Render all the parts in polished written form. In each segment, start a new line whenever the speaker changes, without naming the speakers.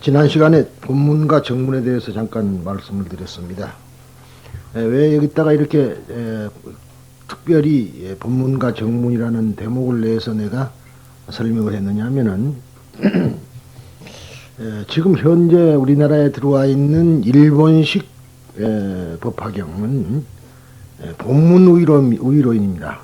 지난 시간에 본문과 정문에 대해서 잠깐 말씀을 드렸습니다. 왜 여기다가 이렇게 특별히 본문과 정문이라는 대목을 내서 내가 설명을 했느냐 하면은 지금 현재 우리나라에 들어와 있는 일본식 법화경은 본문 우위로입니다.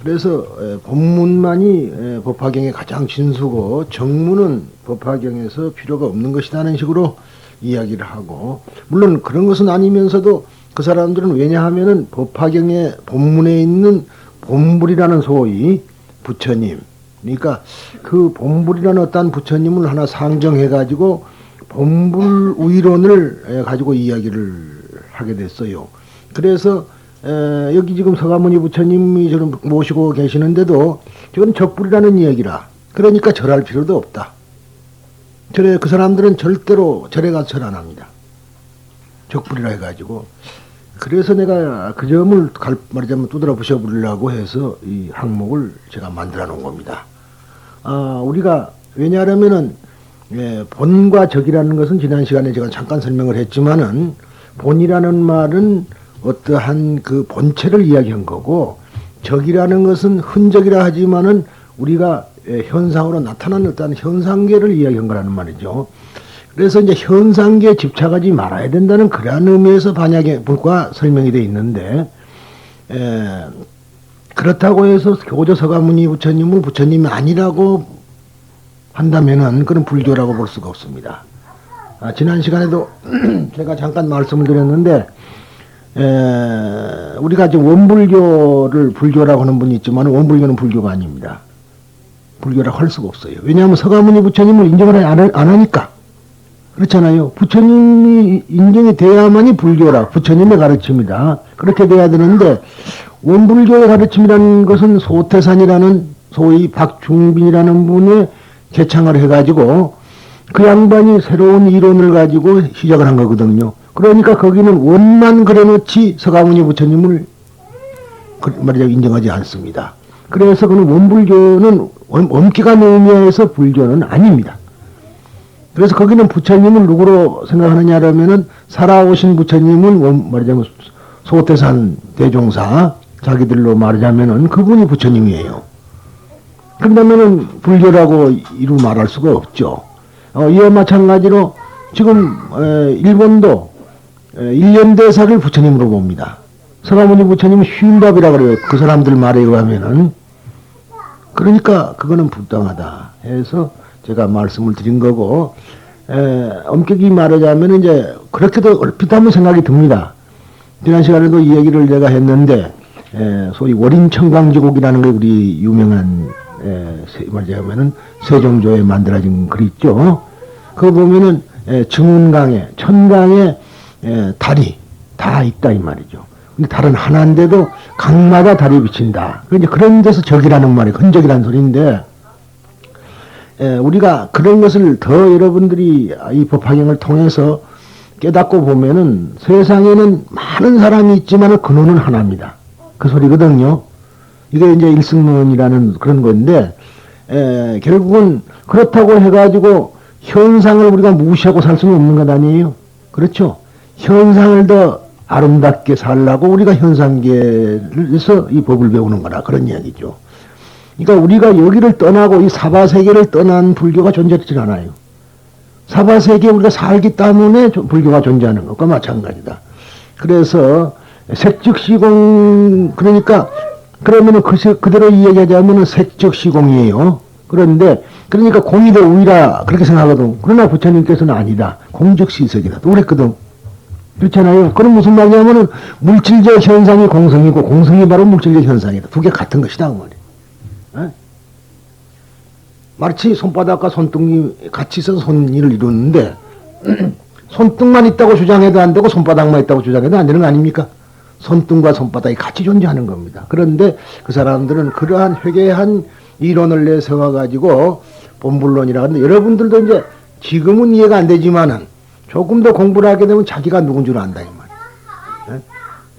그래서 본문만이 법화경의 가장 진수고 정문은 법화경에서 필요가 없는 것이라는 식으로 이야기를 하고, 물론 그런 것은 아니면서도 그 사람들은 왜냐하면은 법화경의 본문에 있는 본불이라는 소위 부처님, 그러니까 그 본불이라는 어떤 부처님을 하나 상정해 가지고 본불 우위론을 가지고 이야기를 하게 됐어요. 그래서 여기 지금 서가모니 부처님이 저를 모시고 계시는데도 지금 적불이라는 이야기라. 그러니까 절할 필요도 없다. 절에 그 사람들은 절대로 절에 가서 절 안 합니다. 적불이라 해가지고. 그래서 내가 그 점을 말하자면 두드러 부셔버리려고 해서 이 항목을 제가 만들어 놓은 겁니다. 우리가 왜냐하면은 본과 적이라는 것은 지난 시간에 제가 잠깐 설명을 했지만은 본이라는 말은 어떠한 그 본체를 이야기한 거고, 적이라는 것은 흔적이라 하지만은 우리가 현상으로 나타나는 어떤 현상계를 이야기한 거라는 말이죠. 그래서 이제 현상계에 집착하지 말아야 된다는 그러한 의미에서 반야의 불과 설명이 되어 있는데, 그렇다고 해서 교조 서가모니 부처님을 부처님이 아니라고 한다면은 그건 불교라고 볼 수가 없습니다. 지난 시간에도 제가 잠깐 말씀을 드렸는데, 우리가 지금 원불교를 불교라고 하는 분이 있지만 원불교는 불교가 아닙니다. 불교라고 할 수가 없어요. 왜냐하면 서가모니 부처님을 인정을 안 하니까. 그렇잖아요. 부처님이 인정이 돼야만이 불교라. 부처님의 가르침이다. 그렇게 돼야 되는데, 원불교의 가르침이라는 것은 소태산이라는 소위 박중빈이라는 분의 개창을 해가지고 그 양반이 새로운 이론을 가지고 시작을 한 거거든요. 그러니까 거기는 원만 그려놓지 서가모니 부처님을 말하자면 인정하지 않습니다. 그래서 그는 원불교는 엄격한 의미에서 불교는 아닙니다. 그래서 거기는 부처님을 누구로 생각하느냐라면은 살아오신 부처님은 말하자면 소태산 대종사 자기들로 말하자면은 그분이 부처님이에요. 그러면은 불교라고 이루 말할 수가 없죠. 이와 마찬가지로 지금 일본도 일련대사를 부처님으로 봅니다. 서가모니 부처님은 쉰답이라 그래요. 그 사람들 말에 의하면은. 그러니까 그거는 부당하다 해서 제가 말씀을 드린 거고, 엄격히 말하자면 이제 그렇게도 얼핏 한번 생각이 듭니다. 지난 시간에도 이 얘기를 제가 했는데, 소위 월인청강지곡이라는 게 우리 유명한 말하자면은 세종조에 만들어진 글 있죠. 그거 보면은 증운강에 천강에 달이 다 있다 이 말이죠. 근데 달은 하나인데도 강마다 달이 비친다. 이제 그런 데서 적이라는 말이 흔적이라는 소리인데, 우리가 그런 것을 더 여러분들이 이 법화경을 통해서 깨닫고 보면은 세상에는 많은 사람이 있지만 근원은 하나입니다. 그 소리거든요. 이게 이제 일승론이라는 그런 건데, 결국은 그렇다고 해가지고 현상을 우리가 무시하고 살 수는 없는 것 아니에요? 그렇죠? 현상을 더 아름답게 살라고 우리가 현상계에서 이 법을 배우는 거라 그런 이야기죠. 그러니까 우리가 여기를 떠나고 이 사바세계를 떠난 불교가 존재하지 않아요. 사바세계에 우리가 살기 때문에 불교가 존재하는 것과 마찬가지다. 그래서 색즉시공, 그러니까 그러면은 그대로 이야기하자면은 색즉시공이에요. 그런데 그러니까 공이 더 우위라 그렇게 생각하거든. 그러나 부처님께서는 아니다. 공즉시색이다. 또 그랬거든. 그렇잖아요. 그럼 무슨 말이냐면은 물질적 현상이 공성이고 공성이 바로 물질적 현상이다. 두 개 같은 것이다 그 말이에요. 마치 손바닥과 손등이 같이 있어서 손일을 이루는데 손등만 있다고 주장해도 안 되고 손바닥만 있다고 주장해도 안 되는 거 아닙니까? 손등과 손바닥이 같이 존재하는 겁니다. 그런데 그 사람들은 그러한 회개한 이론을 내세워가지고 본불론이라 하는데, 여러분들도 이제 지금은 이해가 안 되지만은 조금 더 공부를 하게 되면 자기가 누군 줄 안다 이 말이에요.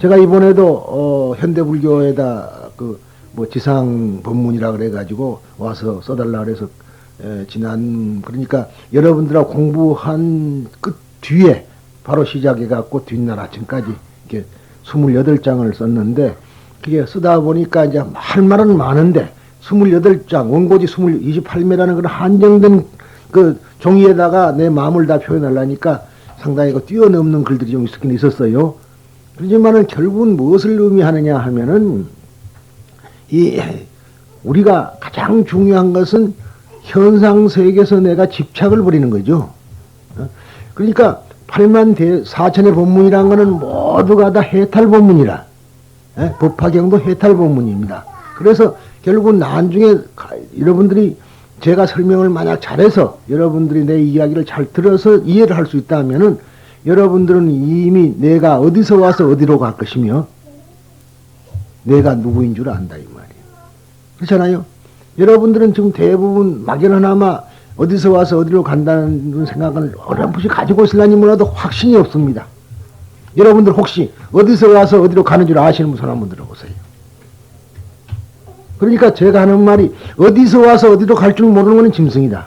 제가 이번에도 현대불교에다 그 뭐 지상 법문이라 그래가지고 와서 써달라 그래서 그러니까 여러분들하고 공부한 끝 뒤에 바로 시작해갖고 뒷날 아침까지 이렇게 28장을 썼는데, 그게 쓰다 보니까 이제 할 말은 많은데 28장, 원고지 28매라는 그런 한정된 그 종이에다가 내 마음을 다 표현하려니까 상당히 그 뛰어넘는 글들이 좀 있긴 있었어요. 그렇지만은 결국은 무엇을 의미하느냐 하면은, 우리가 가장 중요한 것은 현상 세계에서 내가 집착을 버리는 거죠. 그러니까 8만 4천의 법문이란 거는 모두가 다 해탈 법문이라. 법화경도 해탈 법문입니다. 그래서 결국은 나중에 여러분들이 제가 설명을 만약 잘해서 여러분들이 내 이야기를 잘 들어서 이해를 할 수 있다면은 여러분들은 이미 내가 어디서 와서 어디로 갈 것이며 내가 누구인 줄 안다 이 말이에요. 그렇잖아요. 여러분들은 지금 대부분 막연하나마 어디서 와서 어디로 간다는 생각을 어렴풋이 가지고 있으려니 몰라도 확신이 없습니다. 여러분들 혹시 어디서 와서 어디로 가는 줄 아시는 분 손 한번 들어보세요. 그러니까 제가 하는 말이 어디서 와서 어디로 갈 줄 모르는 것은 짐승이다.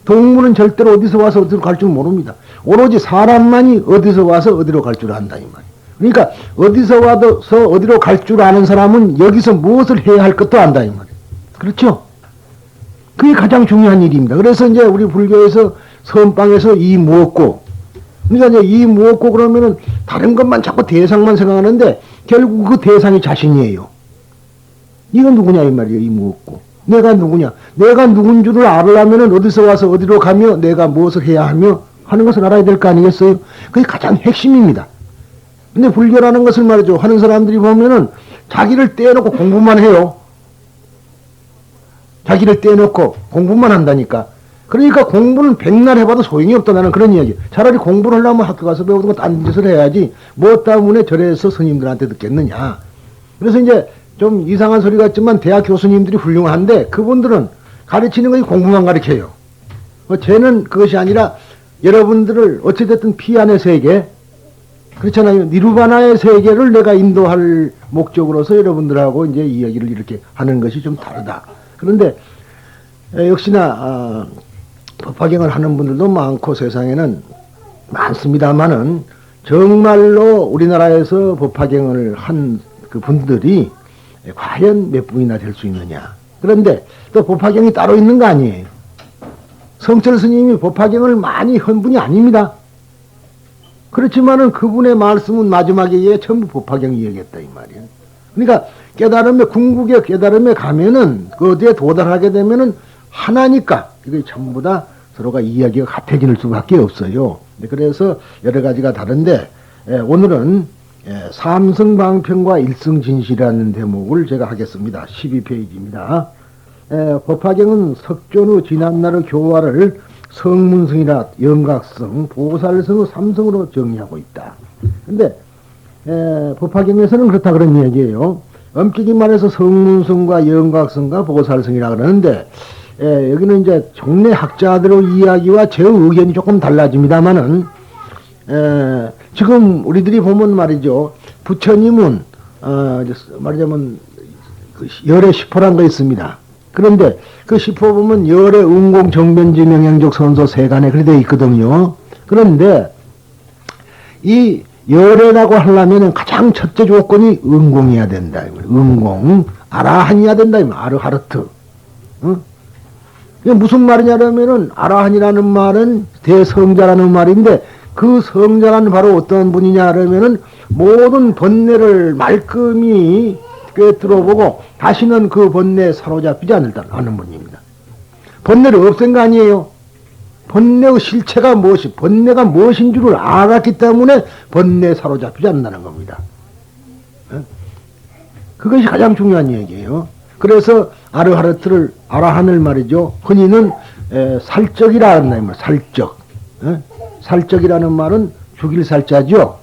동물은 절대로 어디서 와서 어디로 갈 줄 모릅니다. 오로지 사람만이 어디서 와서 어디로 갈 줄 안다 이 말이에요. 그러니까 어디서 와서 어디로 갈 줄 아는 사람은 여기서 무엇을 해야 할 것도 안다 이 말이에요. 그렇죠? 그게 가장 중요한 일입니다. 그래서 이제 우리 불교에서 선방에서 이 무엇고, 그러니까 이제 이 무엇고 그러면은 다른 것만 자꾸 대상만 생각하는데 결국 그 대상이 자신이에요. 이건 누구냐 이 말이에요. 이 무엇고. 내가 누구냐. 내가 누군 줄을 알으려면은 어디서 와서 어디로 가며 내가 무엇을 해야 하며 하는 것을 알아야 될 거 아니겠어요? 그게 가장 핵심입니다. 근데 불교라는 것을 말이죠. 하는 사람들이 보면은 자기를 떼놓고 공부만 해요. 자기를 떼놓고 공부만 한다니까. 그러니까 공부는 백날 해봐도 소용이 없다 나는 그런 이야기. 차라리 공부를 하려면 학교 가서 배우고 딴 짓을 해야지 뭐 때문에 절에서 스님들한테 듣겠느냐. 그래서 이제 좀 이상한 소리 같지만 대학 교수님들이 훌륭한데 그분들은 가르치는 것이 공부만 가르쳐요. 쟤는 그것이 아니라 여러분들을 어찌됐든 피안의 세계, 그렇잖아요. 니르바나의 세계를 내가 인도할 목적으로서 여러분들하고 이제 이야기를 이렇게 하는 것이 좀 다르다. 그런데 역시나 법화경을 하는 분들도 많고 세상에는 많습니다만은 정말로 우리나라에서 법화경을 한 그 분들이 과연 몇 분이나 될 수 있느냐. 그런데 또 법화경이 따로 있는 거 아니에요. 성철 스님이 법화경을 많이 한 분이 아닙니다. 그렇지만은 그분의 말씀은 마지막에 전부 법화경 이야기했다 이 말이에요. 그러니까 깨달음에 궁극의 깨달음에 가면은 그 어디에 도달하게 되면은 하나니까 이게 전부 다 서로가 이야기가 같아질 수밖에 없어요. 그래서 여러 가지가 다른데 오늘은 삼성방편과 일성진실이라는 대목을 제가 하겠습니다. 12페이지입니다. 법화경은 석존의 지난날의 교화를 성문성이나 영각성, 보살성의 삼성으로 정의하고 있다. 근데 법화경에서는 그렇다 그런 이야기예요. 엄격히 말해서 성문성과 영각성과 보살성이라 그러는데 여기는 이제 종래 학자들의 이야기와 제 의견이 조금 달라집니다만은 지금 우리들이 보면 말이죠. 부처님은 말하자면 열의 10호란 거 있습니다. 그런데 그 10호 보면 열의 응공 정변지 명행적 선서 세간에 그래 되어 있거든요. 그런데 이 열애라고 하려면 가장 첫째 조건이 응공이어야 된다. 응공, 아라한이어야 된다. 아르하르트. 응? 이게 무슨 말이냐면은 아라한이라는 말은 대성자라는 말인데 그 성자는 바로 어떤 분이냐 하면은 모든 번뇌를 말끔히 꿰뚫어보고 다시는 그 번뇌에 사로잡히지 않는 분입니다. 번뇌를 없앤 거 아니에요. 번뇌의 실체가 무엇이, 번뇌가 무엇인 줄을 알았기 때문에 번뇌에 사로잡히지 않는다는 겁니다. 그것이 가장 중요한 얘기예요. 그래서 아르하르트를, 아라한을 말이죠. 흔히는 살적이라 한다, 살적. 살적이라는 말은 죽일 살자죠.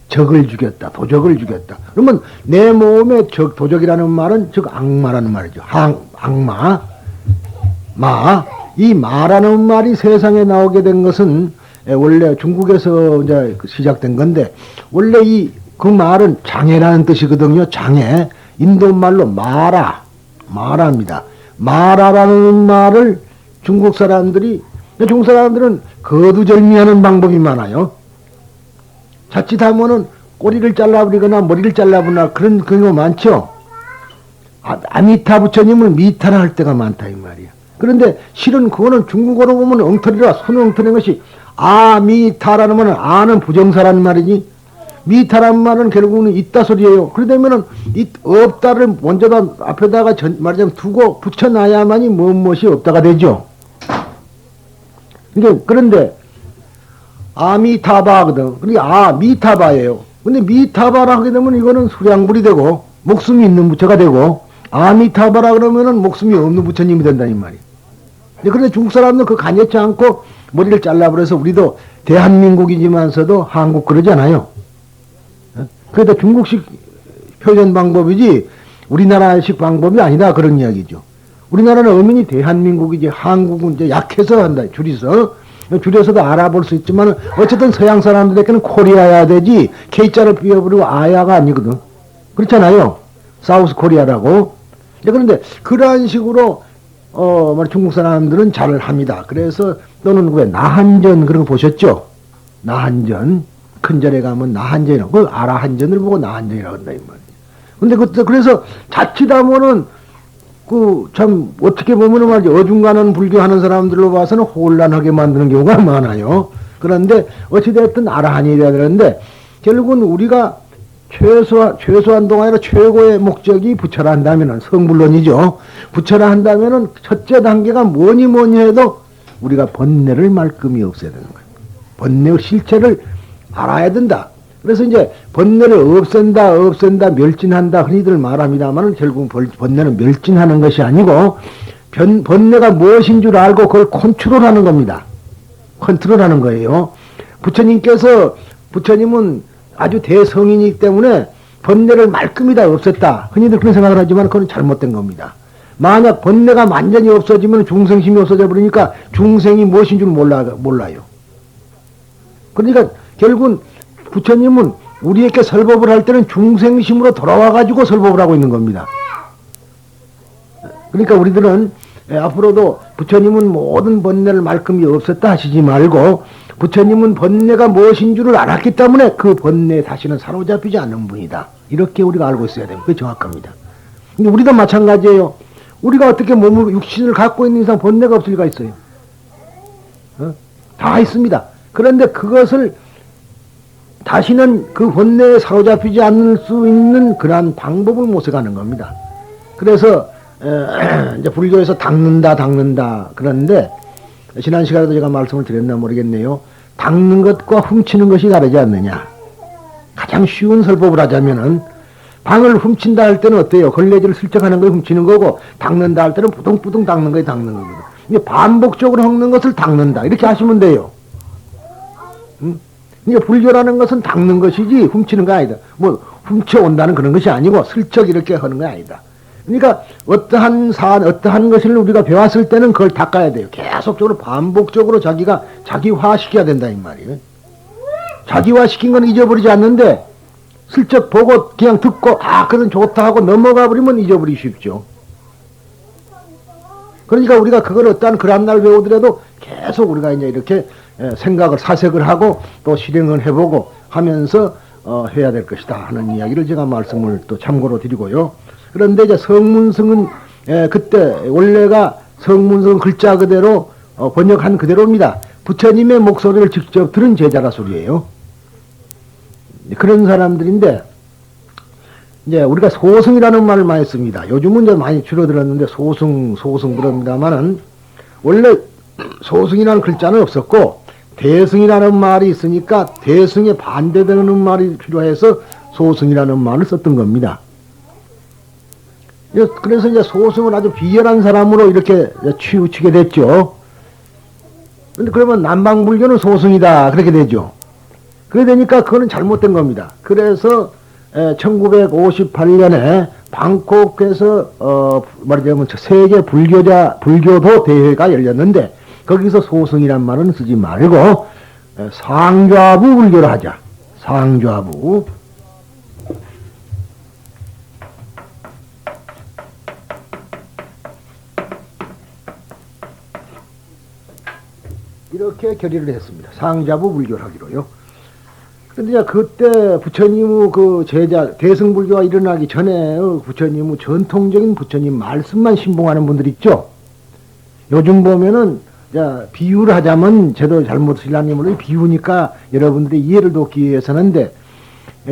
적을 죽였다, 도적을 죽였다. 그러면 내 몸에 도적이라는 말은 즉 악마라는 말이죠. 악마, 이 마라는 말이 세상에 나오게 된 것은 원래 중국에서 이제 시작된 건데 원래 그 말은 장애라는 뜻이거든요. 장애. 인도 말로 마라입니다. 마라라는 말을 중국 사람들은 거두절미하는 방법이 많아요. 자칫하면은 꼬리를 잘라버리거나 머리를 잘라버리거나 그런 경우 많죠. 아미타 부처님을 미타라 할 때가 많다 이 말이야. 그런데 실은 그거는 중국어로 보면 엉터리라 손 엉터리는 것이 아미타라는 말은 아는 부정사라는 말이지 미타라는 말은 결국은 있다 소리예요. 그러다면은 없다를 먼저다 앞에다가 말하자면 두고 붙여놔야만이 무엇이 없다가 되죠. 그런데 아미타바거든. 그러니까 미타바예요. 근데 미타바라 하게 되면 이거는 수량불이 되고 목숨이 있는 부처가 되고 아미타바라 그러면은 목숨이 없는 부처님이 된다는 말이에요. 그런데 중국 사람들은 그 간여치 않고 머리를 잘라버려서 우리도 대한민국이지만서도 한국 그러잖아요. 그래도 중국식 표현 방법이지 우리나라식 방법이 아니다 그런 이야기죠. 우리나라는 어민이 대한민국이지 한국은 이제 약해서 한다 줄여서도 알아볼 수 있지만 어쨌든 서양 사람들에게는 코리아야 되지 K자를 띄워버리고 아야가 아니거든. 그렇잖아요. 사우스 코리아라고. 그런데 그러한 식으로 중국 사람들은 잘 합니다. 그래서 또는 왜 나한전 그런 거 보셨죠? 나한전 큰 절에 가면 나한전이라고 그 아라한전을 보고 나한전이라고 한다 이 말이에요. 근데 그래서 자칫하면은 참 어떻게 보면은 말이지 어중간한 불교하는 사람들로 봐서는 혼란하게 만드는 경우가 많아요. 그런데 어찌됐든 아라한이 돼야 되는데 결국은 우리가 최소한 동안이라 최고의 목적이 부처라 한다면은 성불론이죠. 부처라 한다면은 첫째 단계가 뭐니 해도 우리가 번뇌를 말끔히 없애야 되는 거예요. 번뇌의 실체를 알아야 된다. 그래서 이제 번뇌를 없앤다, 멸진한다 흔히들 말합니다만은 결국 번뇌는 멸진하는 것이 아니고 번뇌가 무엇인 줄 알고 그걸 컨트롤하는 겁니다. 컨트롤하는 거예요. 부처님은 아주 대성인이기 때문에 번뇌를 말끔히 다 없앴다. 흔히들 그런 생각을 하지만 그건 잘못된 겁니다. 만약 번뇌가 완전히 없어지면 중생심이 없어져 버리니까 중생이 무엇인 줄 몰라요. 그러니까 결국은 부처님은 우리에게 설법을 할 때는 중생심으로 돌아와가지고 설법을 하고 있는 겁니다. 그러니까 우리들은 앞으로도 부처님은 모든 번뇌를 말끔히 없앴다 하시지 말고 부처님은 번뇌가 무엇인 줄을 알았기 때문에 그 번뇌에 다시는 사로잡히지 않는 분이다. 이렇게 우리가 알고 있어야 됩니다. 그게 정확합니다. 근데 우리도 마찬가지예요. 우리가 어떻게 육신을 갖고 있는 이상 번뇌가 없을 리가 있어요. 다 있습니다. 그런데 그것을 다시는 그 번뇌에 사로잡히지 않을 수 있는 그러한 방법을 모색하는 겁니다. 그래서 이제 불교에서 닦는다 그러는데 지난 시간에도 제가 말씀을 드렸나 모르겠네요. 닦는 것과 훔치는 것이 다르지 않느냐. 가장 쉬운 설법을 하자면은 방을 훔친다 할 때는 어때요? 걸레질을 슬쩍 하는 걸 훔치는 거고 닦는다 할 때는 뿌둥뿌둥 닦는 거에 닦는 거거든. 이게 반복적으로 닦는 것을 닦는다 이렇게 하시면 돼요. 그러니까 불교라는 것은 닦는 것이지 훔치는 거 아니다. 뭐 훔쳐온다는 그런 것이 아니고 슬쩍 이렇게 하는 거 아니다. 그러니까 어떠한 것을 우리가 배웠을 때는 그걸 닦아야 돼요. 계속적으로 반복적으로 자기가 자기화시켜야 된다 이 말이에요. 자기화시킨 건 잊어버리지 않는데 슬쩍 보고 그냥 듣고 그건 좋다 하고 넘어가 버리면 잊어버리기 쉽죠. 그러니까 우리가 그걸 어떠한 글 한 날 배우더라도 계속 우리가 이제 이렇게 사색을 하고 또 실행을 해보고 하면서 해야 될 것이다 하는 이야기를 제가 말씀을 또 참고로 드리고요. 그런데 이제 성문성은 그때 원래가 성문성 글자 그대로 번역한 그대로입니다. 부처님의 목소리를 직접 들은 제자라 소리예요. 그런 사람들인데 이제 우리가 소승이라는 말을 많이 씁니다. 요즘은 이제 많이 줄어들었는데 소승 그럽니다만은 원래 소승이라는 글자는 없었고 대승이라는 말이 있으니까 대승에 반대되는 말이 필요해서 소승이라는 말을 썼던 겁니다. 그래서 이제 소승은 아주 비열한 사람으로 이렇게 치우치게 됐죠. 근데 그러면 남방불교는 소승이다 그렇게 되죠. 그래 되니까 그거는 잘못된 겁니다. 그래서 1958년에 방콕에서 말하자면 세계 불교도 대회가 열렸는데 거기서 소승이란 말은 쓰지 말고 상좌부 불교를 하자. 상좌부. 이렇게 결의를 했습니다. 상자부 불교를 하기로요. 그런데 이제 그때 부처님의 그 제자, 대승불교가 일어나기 전에 부처님의 전통적인 부처님 말씀만 신봉하는 분들 있죠. 요즘 보면은, 자, 비유를 하자면, 저도 잘못 신랑님으로 비유니까 여러분들이 이해를 돕기 위해서는데,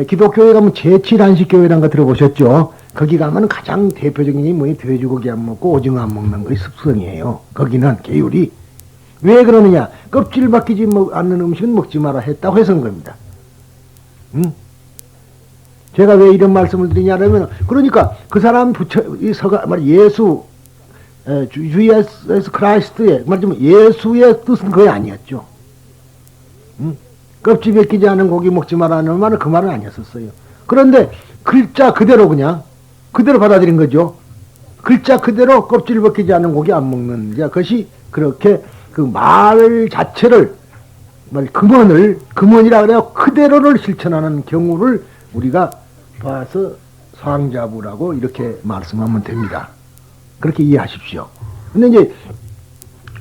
기독교에 가면 제7안식교회라는 거 들어보셨죠? 거기 가면 가장 대표적인 게 뭐니? 돼지고기 안 먹고 오징어 안 먹는 것이 습성이에요. 거기는 계율이. 왜 그러느냐? 껍질 벗기지 않는 음식은 먹지 마라 했다고 해서인 겁니다. 응? 제가 왜 이런 말씀을 드리냐면, 그러니까 그 사람 이 서가, 예수, 주 예수 크라이스트의, 말하자면 예수의 뜻은 그게 아니었죠. 응? 껍질 벗기지 않은 고기 먹지 마라는 말은 그 말은 아니었었어요. 그런데 글자 그대로 그냥, 그대로 받아들인 거죠. 글자 그대로 껍질 벗기지 않은 고기 안 먹는, 그것이 그렇게 그 말 자체를, 금원이라 그래요. 그대로를 실천하는 경우를 우리가 봐서 상자부라고 이렇게 말씀하면 됩니다. 그렇게 이해하십시오. 근데 이제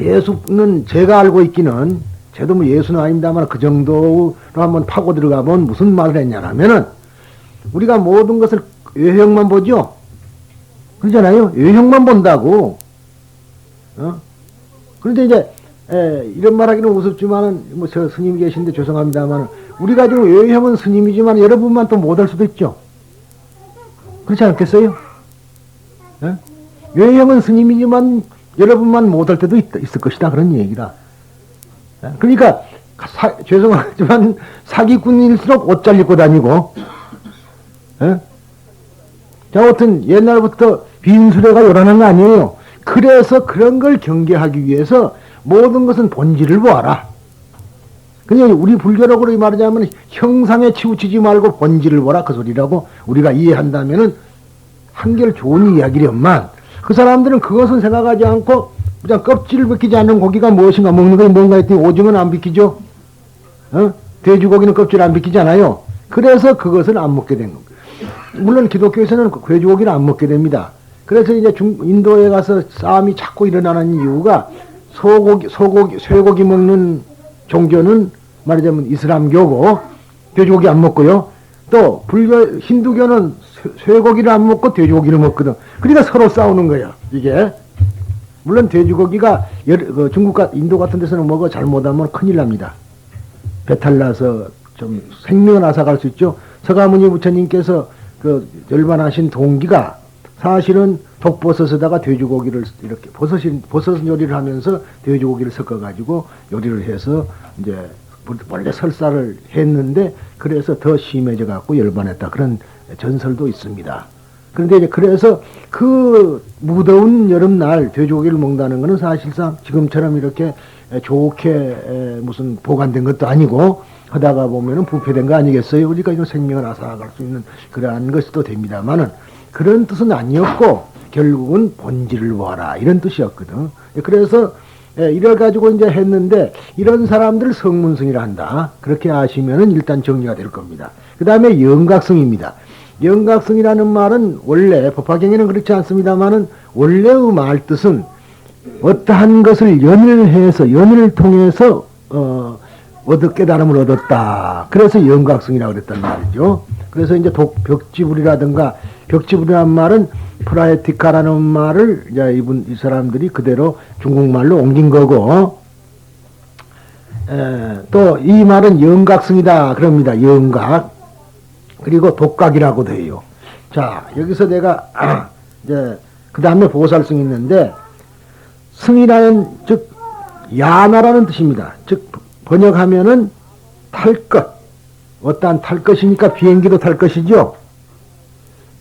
예수는 제가 알고 있기는, 저도 뭐 예수는 아닙니다만 그 정도로 한번 파고 들어가면 무슨 말을 했냐면은, 우리가 모든 것을 외형만 보죠? 그러잖아요? 외형만 본다고. 그런데 이제, 이런 말 하기는 우습지만은, 뭐, 저 스님이 계신데 죄송합니다만, 우리가 지금 외형은 스님이지만 여러분만 또 못할 수도 있죠. 그렇지 않겠어요? 외형은 스님이지만 여러분만 못할 때도 있을 것이다. 그런 얘기다. 그러니까, 죄송하지만 사기꾼일수록 옷 잘 입고 다니고, 자, 아무튼 옛날부터 빈수레가 요란한 거 아니에요. 그래서 그런 걸 경계하기 위해서 모든 것은 본질을 보아라. 그냥 우리 불교적으로 말하자면 형상에 치우치지 말고 본질을 보라 그 소리라고 우리가 이해한다면은 한결 좋은 이야기련만, 그 사람들은 그것은 생각하지 않고 그냥 껍질을 벗기지 않는 고기가 무엇인가, 먹는 것이 뭔가 했더니 오징어는 안 벗기죠. 돼지고기는 껍질 안 벗기잖아요. 그래서 그것을 안 먹게 된 겁니다. 물론 기독교에서는 돼지고기를 안 먹게 됩니다. 그래서 이제 인도에 가서 싸움이 자꾸 일어나는 이유가 쇠고기 먹는 종교는 말하자면 이슬람교고 돼지고기 안 먹고요. 또 힌두교는 쇠고기를 안 먹고 돼지고기를 먹거든. 그러니까 서로 싸우는 거야, 이게. 물론 돼지고기가 중국 인도 같은 데서는 먹어 잘못하면 큰일 납니다. 배탈 나서 좀 생명을 앗아갈 수 있죠. 서가모니 부처님께서 그 열반하신 동기가 사실은 독버섯에다가 돼지고기를 이렇게 버섯 요리를 하면서 돼지고기를 섞어가지고 요리를 해서 이제 원래 설사를 했는데 그래서 더 심해져 갖고 열반했다, 그런 전설도 있습니다. 그런데 이제 그래서 그 무더운 여름날 돼지고기를 먹는다는 것은 사실상 지금처럼 이렇게 좋게 무슨 보관된 것도 아니고 하다가 보면은 부패된 거 아니겠어요? 그러니까 이거 생명을 앗아갈 수 있는 그러한 것도 됩니다만은 그런 뜻은 아니었고 결국은 본질을 보아라 이런 뜻이었거든. 그래서 이걸 가지고 이제 했는데 이런 사람들 성문승이라 한다. 그렇게 아시면은 일단 정리가 될 겁니다. 그 다음에 영각성입니다. 영각성이라는 말은 원래 법화경에는 그렇지 않습니다만은 원래의 말 뜻은 어떠한 것을 연을 통해서 깨달음을 얻었다. 그래서 영각성이라고 그랬단 말이죠. 그래서 이제 벽지불이라든가, 벽지불이라는 말은 프라에티카라는 말을 이제 이 사람들이 그대로 중국말로 옮긴 거고, 또 이 말은 영각성이다 그럽니다. 영각. 그리고 독각이라고도 해요. 자, 여기서 내가 이제 그 다음에 보살승이 있는데, 승이라는 즉 야나라는 뜻입니다. 즉 번역하면은 탈 것. 어떠한 탈 것이니까 비행기도 탈 것이죠.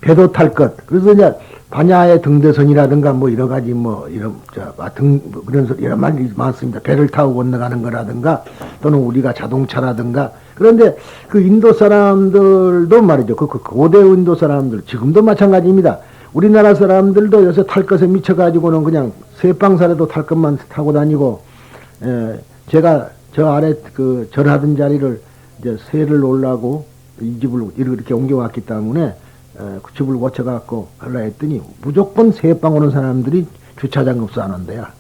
배도 탈 것. 그래서 이제 반야의 등대선이라든가 뭐 여러 가지 그런 여러 말이 많습니다. 배를 타고 건너가는 거라든가 또는 우리가 자동차라든가. 그런데 그 인도 사람들도 말이죠. 그 고대 인도 사람들 지금도 마찬가지입니다. 우리나라 사람들도 요새 탈 것에 미쳐가지고는 그냥 새빵살에도 탈 것만 타고 다니고, 제가 저 아래 그 절하던 자리를 이제 새를 놓으려고 이 집을 이렇게 옮겨왔기 때문에 그 집을 고쳐갖고 하려 했더니 무조건 새빵 오는 사람들이 주차장 없어 하는 데야.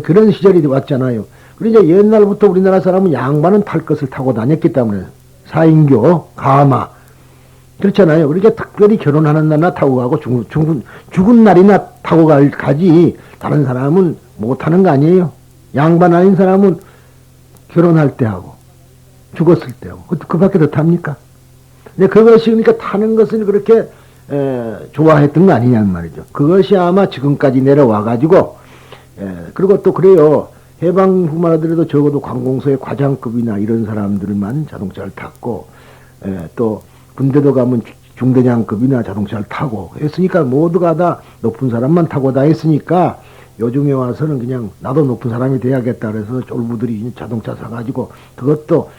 그런 시절이 왔잖아요. 그러니까 옛날부터 우리나라 사람은 양반은 탈 것을 타고 다녔기 때문에 사인교, 가마 그렇잖아요. 그러니까 특별히 결혼하는 날나 타고 가고 죽은 날이나 타고 가지 다른 사람은 못 타는 거 아니에요. 양반 아닌 사람은 결혼할 때 하고 죽었을 때 하고 그 밖에 더 탑니까? 근데 그것이 그러니까 타는 것을 그렇게 좋아했던 거 아니냐는 말이죠. 그것이 아마 지금까지 내려와 가지고 그리고 또 그래요. 해방 후만 하더라도 적어도 관공서의 과장급이나 이런 사람들만 자동차를 탔고 또 군대도 가면 중대장급이나 자동차를 타고 했으니까 모두가 다 높은 사람만 타고 다 했으니까 요즘에 와서는 그냥 나도 높은 사람이 돼야겠다 그래서 쫄부들이 자동차 사가지고 그것도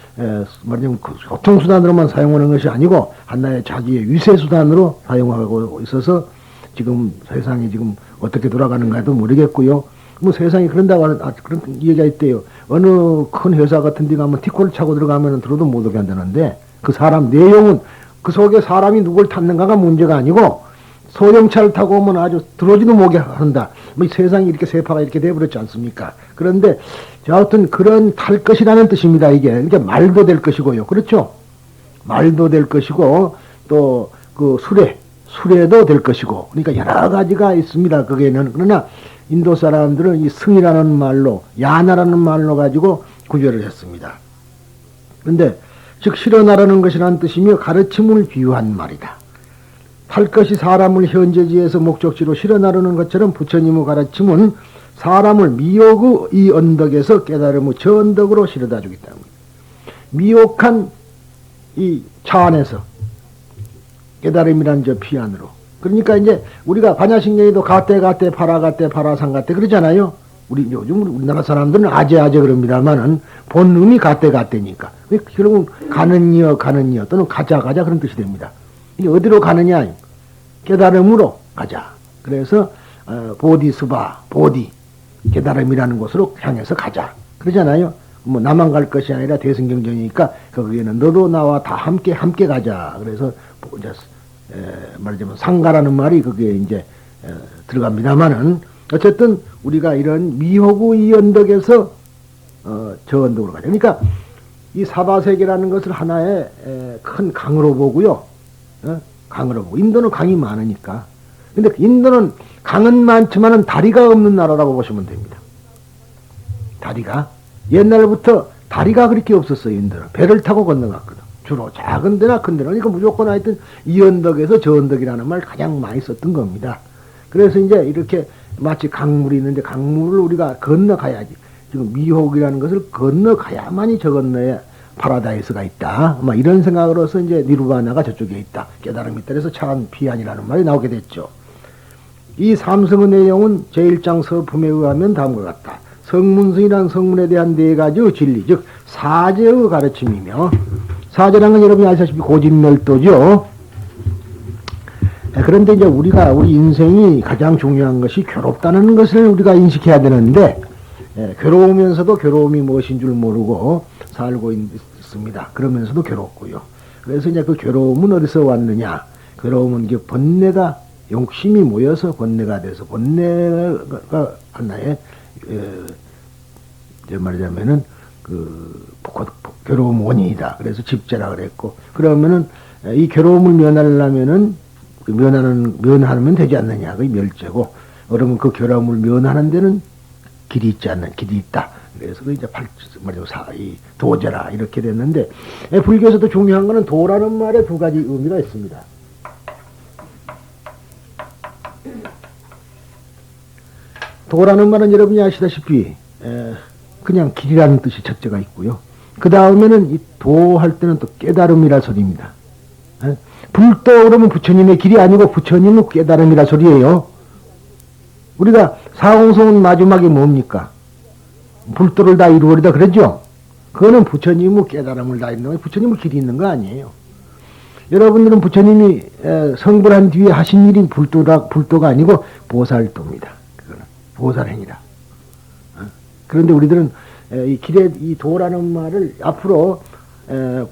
말하자면 교통수단으로만 사용하는 것이 아니고 하나의 자기의 위세수단으로 사용하고 있어서 지금 세상이 지금 어떻게 돌아가는가도 모르겠고요. 뭐 세상이 그런다고 하는 그런 얘기가 있대요. 어느 큰 회사 같은 데 가면 티코를 차고 들어가면 들어도 못 오게 한다는데 그 사람 내용은 그 속에 사람이 누굴 탔는가가 문제가 아니고 소형차를 타고 오면 아주 들어오지도 못하게 한다. 뭐 세상이 이렇게 세파가 이렇게 돼버렸지 않습니까? 그런데 여하튼 그런 탈 것이라는 뜻입니다. 이게 그러니까 말도 될 것이고요. 그렇죠? 말도 될 것이고 또 그 수레도 될 것이고 그러니까 여러 가지가 있습니다. 거기에는 그러나 인도 사람들은 이 승이라는 말로 야나라는 말로 가지고 구별을 했습니다. 그런데 즉 실현하라는 것이라는 뜻이며 가르침을 비유한 말이다. 탈 것이 사람을 현재지에서 목적지로 실현하려는 것처럼 부처님의 가르침은 사람을 미혹의 이 언덕에서 깨달음의 저 언덕으로 실어다 주기 때문에 미혹한 이 차 안에서 깨달음이란 저 피안으로 그러니까 이제 우리가 반야신경에도 가떼 파라산 가떼 그러잖아요. 요즘 우리나라 사람들은 아재 그럽니다만은 본음이 가떼니까 결국은 가는 이여 또는 가자 그런 뜻이 됩니다. 이게 어디로 가느냐? 깨달음으로 가자. 그래서 보디스바 보디 깨달음이라는 곳으로 향해서 가자. 그러잖아요. 뭐 나만 갈 것이 아니라 대승경전이니까 거기에는 너도 나와 다 함께 가자. 그래서 말하자면 상가라는 말이 거기에 이제 들어갑니다만은 어쨌든 우리가 이런 미호구 이 언덕에서 저 언덕으로 가자. 그러니까 이 사바세계라는 것을 하나의 큰 강으로 보고요. 강으로 보고 인도는 강이 많으니까. 근데 인도는 강은 많지만은 다리가 없는 나라라고 보시면 됩니다. 다리가 옛날부터 다리가 그렇게 없었어요. 인도는 배를 타고 건너갔거든. 주로 작은 데나 큰 데나 그러니까 무조건 하여튼 이 언덕에서 저 언덕이라는 말 가장 많이 썼던 겁니다. 그래서 이제 이렇게 마치 강물이 있는데 강물을 우리가 건너가야지. 지금 미혹이라는 것을 건너가야만이 저 건너에 파라다이스가 있다. 막 이런 생각으로서 이제 니르바나가 저쪽에 있다. 깨달음이 있다. 그래서 차한 피안이라는 말이 나오게 됐죠. 이 삼성의 내용은 제1장 서품에 의하면 다음과 같다. 성문성이라는 성문에 대한 네 가지의 진리, 즉 사제의 가르침이며 사제라는 건 여러분이 아시다시피 고집멸도죠. 그런데 이제 우리 인생이 가장 중요한 것이 괴롭다는 것을 우리가 인식해야 되는데 괴로우면서도 괴로움이 무엇인 줄 모르고 살고 있습니다. 그러면서도 괴롭고요. 그래서 이제 그 괴로움은 어디서 왔느냐? 괴로움은 이게 번뇌가 욕심이 모여서 번뇌가 돼서 번뇌가 하나의 말하자면은 괴로움 원인이다. 그래서 집재라 그랬고 그러면은 이 괴로움을 면하려면은 면하면 되지 않느냐? 그 멸제고 그러면 그 괴로움을 면하는 데는 길이 있다. 그래서 이제 이 도제라 이렇게 됐는데 불교에서도 중요한 것은 도라는 말에 두 가지 의미가 있습니다. 도라는 말은 여러분이 아시다시피 그냥 길이라는 뜻이 첫째가 있고요. 그 다음에는 이 도할 때는 또 깨달음이라 소리입니다. 불도 그러면 부처님의 길이 아니고 부처님의 깨달음이라 소리예요. 우리가 사공성은 마지막에 뭡니까? 불도를 다 이루어리다 그러죠? 그거는 부처님의 깨달음을 다 있는 거 부처님의 길이 있는 거 아니에요. 여러분들은 부처님이 성불한 뒤에 하신 일이 불도가 아니고 보살도입니다. 그거는 보살행위다. 그런데 우리들은 이 도라는 말을 앞으로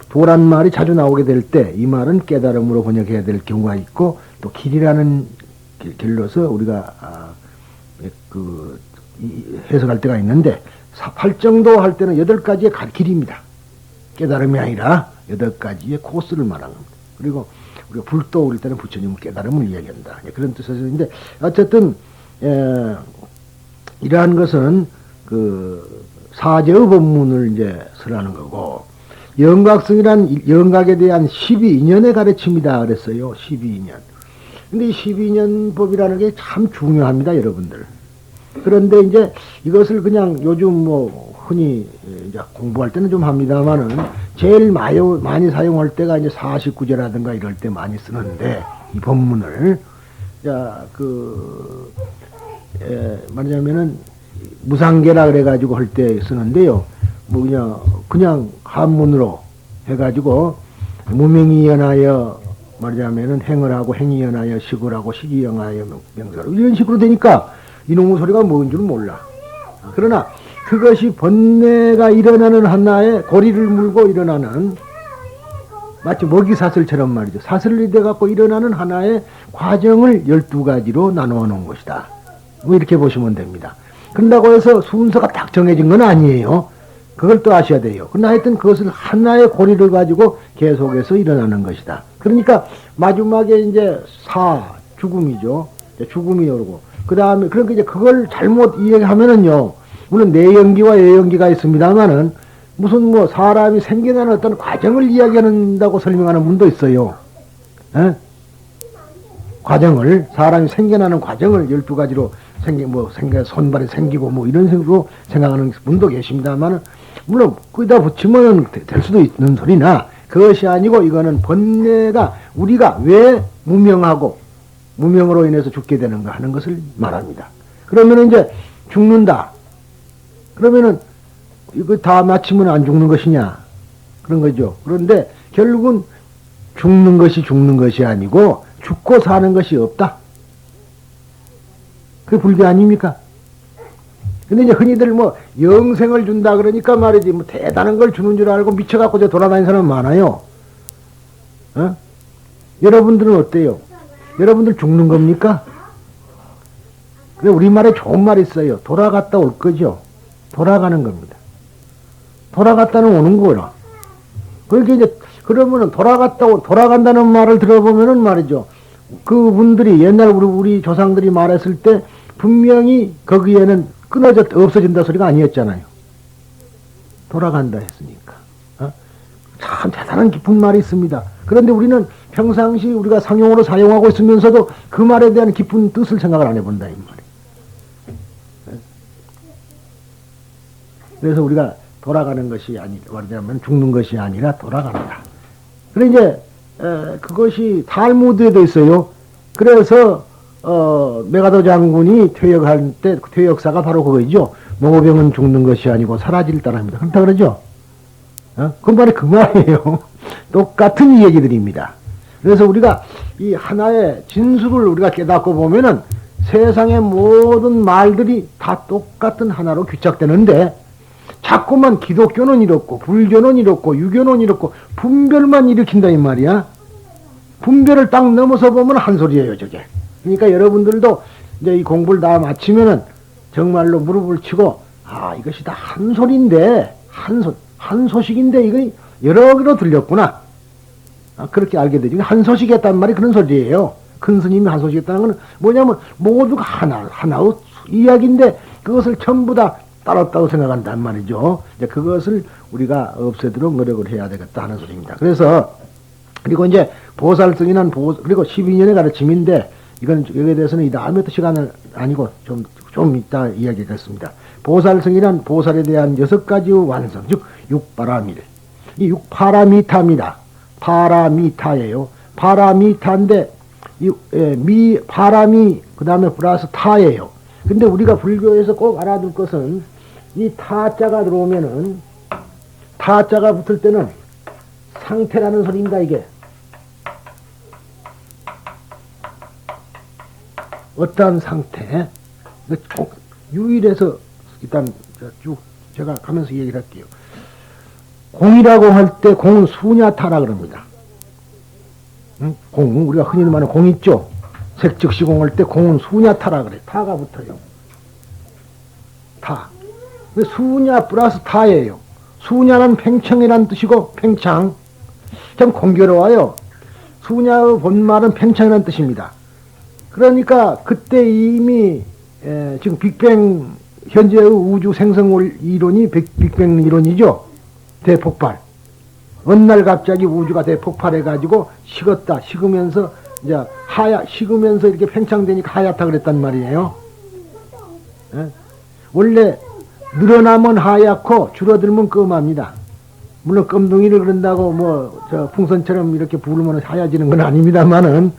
도란 말이 자주 나오게 될 때 이 말은 깨달음으로 번역해야 될 경우가 있고 또 길이라는 길로서 우리가 해석할 때가 있는데 팔정도 할 때는 8가지의 갈 길입니다. 깨달음이 아니라 8가지의 코스를 말하는 겁니다. 그리고 우리가 불도 오를 때는 부처님은 깨달음을 이야기한다. 그런 뜻에서인데 어쨌든 이러한 것은 그 사제의 법문을 이제 설하는 거고 영각성이란 영각에 대한 12인연의 가르침이다 그랬어요. 12인연. 근데 이 12인연법이라는 게 참 중요합니다, 여러분들. 그런데 이제 이것을 그냥 요즘 뭐 흔히 이제 공부할 때는 좀 합니다만은 제일 많이 사용할 때가 이제 49제라든가 이럴 때 많이 쓰는데 이 법문을 말하자면은 무상계라 그래가지고 할 때 쓰는데요. 뭐 그냥 한문으로 해가지고 무명이 연하여 말하자면은 행을 하고 행이 연하여 식을 하고 식이 연하여 명사로 이런 식으로 되니까 이놈의 소리가 뭔 줄 몰라. 그러나 그것이 번뇌가 일어나는 하나에 고리를 물고 일어나는 마치 먹이 사슬처럼 말이죠. 사슬이 돼갖고 일어나는 하나의 과정을 12가지로 나누어 놓은 것이다. 뭐 이렇게 보시면 됩니다. 그런다고 해서 순서가 딱 정해진 건 아니에요. 그걸 또 아셔야 돼요. 그러나 하여튼 그것을 하나의 고리를 가지고 계속해서 일어나는 것이다. 그러니까 마지막에 이제 죽음이죠. 죽음이 오르고 그 다음에 그러니까 이제 그걸 잘못 이해하면은요. 물론 내연기와 외연기가 있습니다만은 무슨 뭐 사람이 생겨나는 어떤 과정을 이야기한다고 설명하는 분도 있어요. 에? 과정을 사람이 생겨나는 과정을 12가지로 손발이 생기고 뭐 이런 식으로 생각하는 분도 계십니다만은 물론 거기다 붙이면 될 수도 있는 소리나 그것이 아니고 이거는 번뇌가 우리가 왜 무명으로 인해서 죽게 되는가 하는 것을 말합니다. 그러면 이제 죽는다. 그러면은 이거 다 마치면 안 죽는 것이냐 그런 거죠. 그런데 결국은 죽는 것이 아니고 죽고 사는 것이 없다. 그게 불교 아닙니까? 근데 이제 흔히들 뭐 영생을 준다 그러니까 말이지 뭐 대단한 걸 주는 줄 알고 미쳐갖고 저 돌아다니는 사람 많아요. 어? 여러분들은 어때요? 여러분들 죽는 겁니까? 근데 우리말에 좋은 말이 있어요. 돌아갔다 올 거죠. 돌아가는 겁니다. 돌아갔다는 오는 거라. 그렇게 이제 그러면은 돌아간다는 말을 들어보면은 말이죠. 그분들이 옛날 우리 조상들이 말했을 때 분명히 거기에는 없어진다 소리가 아니었잖아요. 돌아간다 했으니까. 참 대단한 깊은 말이 있습니다. 그런데 우리는 평상시 우리가 상용어로 사용하고 있으면서도 그 말에 대한 깊은 뜻을 생각을 안 해본다 이 말이에요. 그래서 우리가 돌아가는 것이 말하자면 죽는 것이 아니라 돌아간다. 그래 이제 그것이 탈무드에도 있어요. 그래서 메가더 장군이 퇴역할 때 퇴역사가 바로 그거이죠. 모병은 죽는 것이 아니고 사라질 따라합니다. 그렇다 그러죠. 그 말이 그 말이에요. 똑같은 이 얘기들입니다. 그래서 우리가 이 하나의 진수를 우리가 깨닫고 보면은 세상의 모든 말들이 다 똑같은 하나로 귀착되는데 자꾸만 기독교는 이렇고 불교는 이렇고 유교는 이렇고 분별만 일으킨다 이 말이야. 분별을 딱 넘어서 보면 한 소리예요 저게. 그러니까 여러분들도 이제 이 공부를 다 마치면은 정말로 무릎을 치고 이것이 다 한 소리인데 한 소식인데 이거 여러 개로 들렸구나. 그렇게 알게 되죠. 한 소식이었단 말이 그런 소리예요. 큰 스님이 한 소식이었다는 건 뭐냐면 모두가 하나의 이야기인데 그것을 전부 다 따랐다고 생각한단 말이죠. 이제 그것을 우리가 없애도록 노력을 해야 되겠다 하는 소리입니다. 그래서 그리고 이제 보살성이란 그리고 12년의 가르침인데 이건 여기에 대해서는 이 다음에 또 시간을 아니고 좀 이따 이야기하겠습니다. 보살성이란 보살에 대한 6가지의 완성, 즉 6파라밀. 이 6파라미타입니다. 파라미타예요. 파라미타인데 파라미 그 다음에 플러스 타예요. 근데 우리가 불교에서 꼭 알아둘 것은 이 타자가 들어오면은 타자가 붙을 때는 상태라는 소리입니다. 이게 어떠한 상태 유일해서 일단 쭉 제가 가면서 얘기를 할게요. 공이라고 할 때 공은 수냐타라 그럽니다. 응? 공 우리가 흔히 말하는 공 있죠. 색즉시 공할 때 공은 수냐타라 그래. 타가 붙어요. 타. 수냐 플러스 타예요. 수냐는 팽창이라는 뜻이고 팽창. 참 공교로워요. 수냐의 본말은 팽창이라는 뜻입니다. 그러니까 그때 이미 지금 빅뱅 현재의 우주 생성 이론이 빅뱅 이론이죠. 대폭발. 어느 날 갑자기 우주가 대폭발해가지고 식었다. 식으면서 이제 식으면서 이렇게 팽창되니까 하얗다 그랬단 말이에요. 원래 늘어나면 하얗고 줄어들면 검합니다. 물론 껌둥이를 그런다고 저 풍선처럼 이렇게 부르면 하얘지는 건 아닙니다만은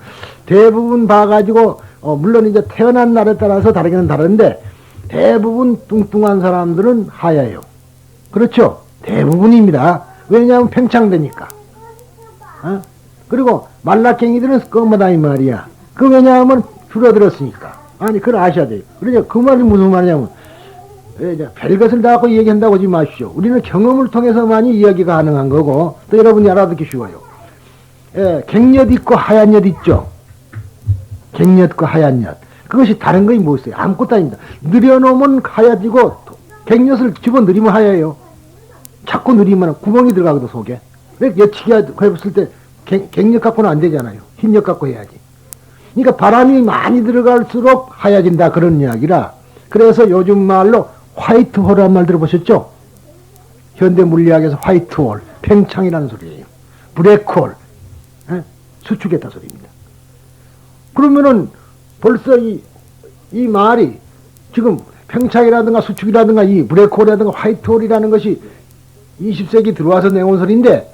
대부분 봐가지고 물론 이제 태어난 날에 따라서 다르기는 다른데 대부분 뚱뚱한 사람들은 하얘요. 그렇죠? 대부분입니다. 왜냐하면 팽창되니까. 그리고 말라깽이들은 검하다 이 말이야. 그 왜냐하면 줄어들었으니까. 아니 그걸 아셔야 돼요. 그러니까 그 말이 무슨 말이냐면 별것을 다 갖고 얘기한다고 하지 마십시오. 우리는 경험을 통해서만이 이야기가 가능한 거고 또 여러분이 알아듣기 쉬워요. 갱엿 있고 하얀 엿 있죠. 갱엿과 하얀 엿. 그것이 다른 거이 뭐있어요? 아무것도 아닙니다. 늘여놓으면 하얘지고 갱엿을 집어넣으면 하얘요. 자꾸 늘리면 구멍이 들어가거든 속에. 엿치기 해봤을 때 갱엿 갖고는 안 되잖아요. 흰엿 갖고 해야지. 그러니까 바람이 많이 들어갈수록 하얘진다 그런 이야기라. 그래서 요즘 말로 화이트홀이라는 말 들어보셨죠? 현대 물리학에서 화이트홀, 팽창이라는 소리예요. 블랙홀, 수축했다 소리입니다. 그러면은 벌써 이 말이 지금 팽창이라든가 수축이라든가 이 블랙홀이라든가 화이트홀이라는 것이 20세기 들어와서 내온 소리인데,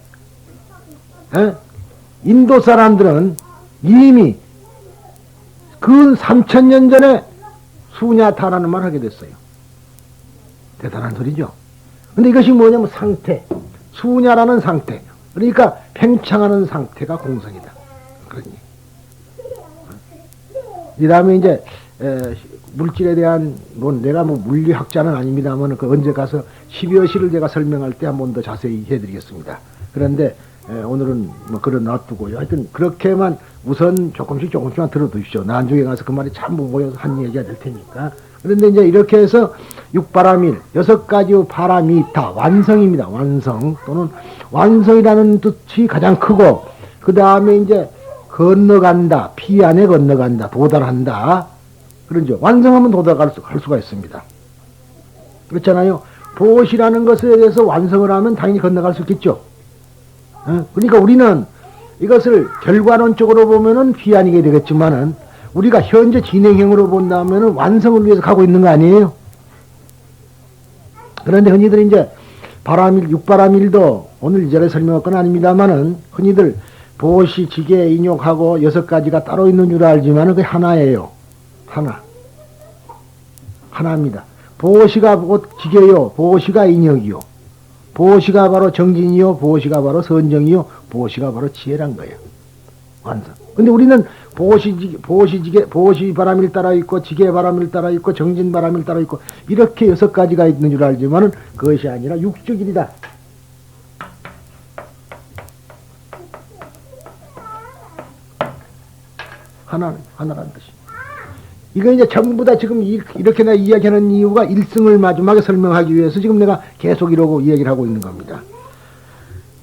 인도 사람들은 이미 근 3000년 전에 수냐타라는 말을 하게 됐어요. 대단한 소리죠. 근데 이것이 뭐냐면 상태, 수냐라는 상태. 그러니까 팽창하는 상태가 공성이다. 그러니. 이 다음에 이제 물질에 대한 내가 물리학자는 아닙니다만 그 언제 가서 10여 시를 제가 설명할 때 한 번 더 자세히 해드리겠습니다. 그런데 오늘은 그런 놔두고요. 하여튼 그렇게만 우선 조금씩만 들어두십시오. 나중에 가서 그 말이 참 모여서 한 얘기가 될 테니까. 그런데 이제 이렇게 해서 육바라밀, 6가지의 바라미타, 완성입니다. 완성 또는 완성이라는 뜻이 가장 크고 그 다음에 이제 건너간다, 피 안에 건너간다, 도달한다. 그런죠. 완성하면 도달할 수가 있습니다. 그렇잖아요. 보시라는 것에 대해서 완성을 하면 당연히 건너갈 수 있겠죠. 그러니까 우리는 이것을 결과론적으로 보면은 비아니게 되겠지만은 우리가 현재 진행형으로 본다면은 완성을 위해서 가고 있는 거 아니에요? 그런데 흔히들 이제 바라밀, 육바라밀도 오늘 이 자리에 설명할 건 아닙니다만은 흔히들 보시, 지게, 인욕하고 6가지가 따로 있는 줄 알지만은 그게 하나예요. 하나입니다. 보시가 지게요, 보시가 인욕이요. 보시가 바로 정진이요, 보시가 바로 선정이요, 보시가 바로 지혜란 거예요. 완성. 근데 우리는 보시 바람일 따라 있고, 지혜 바람일 따라 있고, 정진 바람일 따라 있고, 이렇게 6가지가 있는 줄 알지만은 그것이 아니라 육적일이다. 하나라는 뜻이. 이거 이제 전부 다 지금 이렇게 내가 이야기하는 이유가 일승을 마지막에 설명하기 위해서 지금 내가 계속 이러고 이야기를 하고 있는 겁니다.